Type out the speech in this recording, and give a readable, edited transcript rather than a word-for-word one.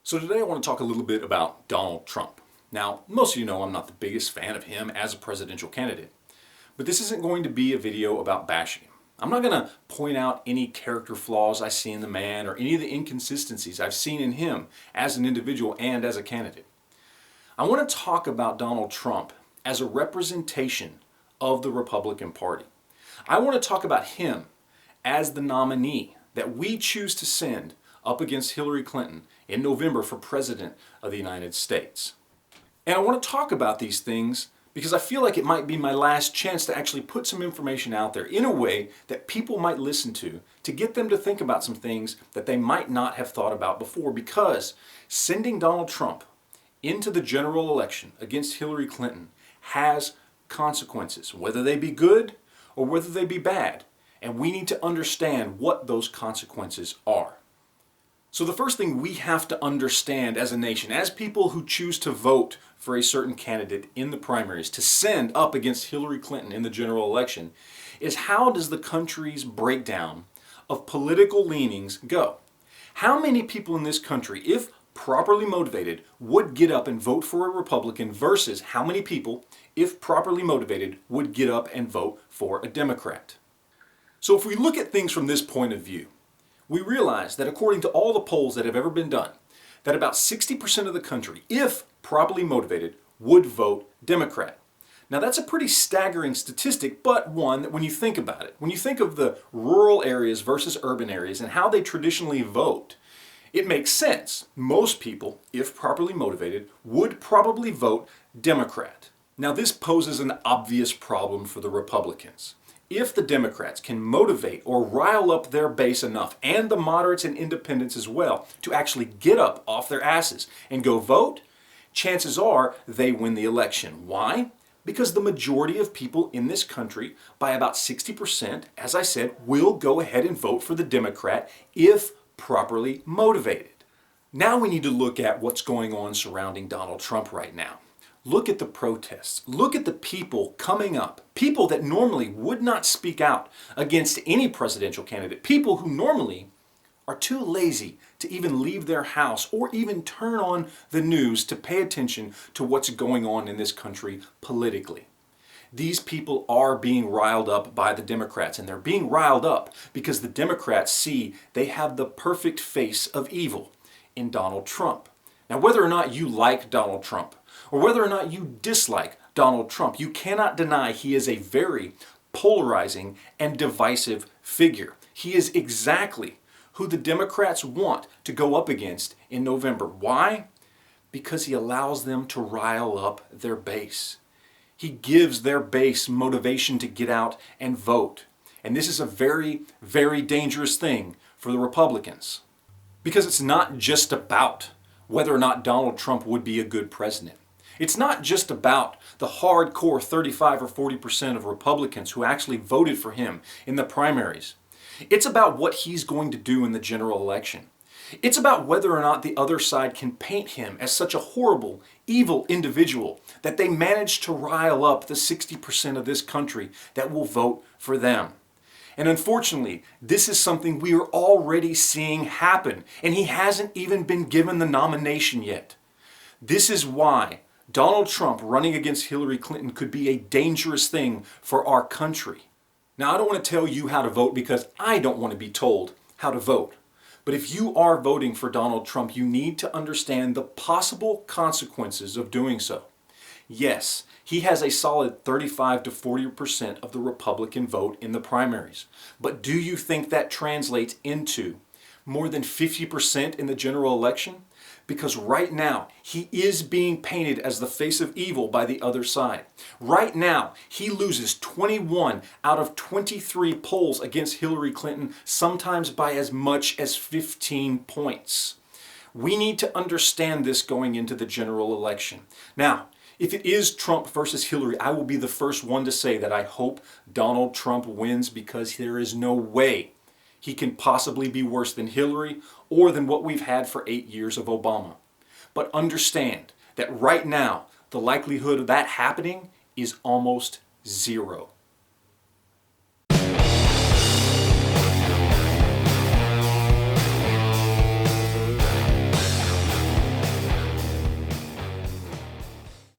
So today I want to talk a little bit about Donald Trump. Now, most of you know I'm not the biggest fan of him as a presidential candidate, but this isn't going to be a video about bashing him. I'm not going to point out any character flaws I see in the man or any of the inconsistencies I've seen in him as an individual and as a candidate. I want to talk about Donald Trump as a representation of the Republican Party. I want to talk about him as the nominee that we choose to send up against Hillary Clinton in November for President of the United States. And I want to talk about these things because I feel like it might be my last chance to actually put some information out there in a way that people might listen to get them to think about some things that they might not have thought about before, because sending Donald Trump into the general election against Hillary Clinton has consequences, whether they be good or whether they be bad. And we need to understand what those consequences are. So the first thing we have to understand as a nation, as people who choose to vote for a certain candidate in the primaries to send up against Hillary Clinton in the general election, is how does the country's breakdown of political leanings go? How many people in this country, if properly motivated, would get up and vote for a Republican versus how many people, if properly motivated, would get up and vote for a Democrat? So if we look at things from this point of view, we realize that according to all the polls that have ever been done, that about 60% of the country, if properly motivated, would vote Democrat. Now that's a pretty staggering statistic, but one that when you think about it, when you think of the rural areas versus urban areas and how they traditionally vote, it makes sense. Most people, if properly motivated, would probably vote Democrat. Now this poses an obvious problem for the Republicans. If the Democrats can motivate or rile up their base enough, and the moderates and independents as well, to actually get up off their asses and go vote, chances are they win the election. Why? Because the majority of people in this country, by about 60%, as I said, will go ahead and vote for the Democrat if properly motivated. Now we need to look at what's going on surrounding Donald Trump right now. Look at the protests. Look at the people coming up. People that normally would not speak out against any presidential candidate. People who normally are too lazy to even leave their house or even turn on the news to pay attention to what's going on in this country politically. These people are being riled up by the Democrats, and they're being riled up because the Democrats see they have the perfect face of evil in Donald Trump. Now, whether or not you like Donald Trump, or whether or not you dislike Donald Trump, you cannot deny he is a very polarizing and divisive figure. He is exactly who the Democrats want to go up against in November. Why? Because he allows them to rile up their base. He gives their base motivation to get out and vote. And this is a very, very dangerous thing for the Republicans. Because it's not just about whether or not Donald Trump would be a good president. It's not just about the hardcore 35 or 40% of Republicans who actually voted for him in the primaries. It's about what he's going to do in the general election. It's about whether or not the other side can paint him as such a horrible, evil individual that they manage to rile up the 60% of this country that will vote for them. And unfortunately, this is something we are already seeing happen, and he hasn't even been given the nomination yet. This is why Donald Trump running against Hillary Clinton could be a dangerous thing for our country. Now, I don't want to tell you how to vote because I don't want to be told how to vote. But if you are voting for Donald Trump, you need to understand the possible consequences of doing so. Yes, he has a solid 35 to 40% of the Republican vote in the primaries. But do you think that translates into more than 50% in the general election? Because right now, he is being painted as the face of evil by the other side. Right now, he loses 21 out of 23 polls against Hillary Clinton, sometimes by as much as 15 points. We need to understand this going into the general election. Now, if it is Trump versus Hillary, I will be the first one to say that I hope Donald Trump wins, because there is no way he can possibly be worse than Hillary or than what we've had for 8 years of Obama. But understand that right now, the likelihood of that happening is almost zero.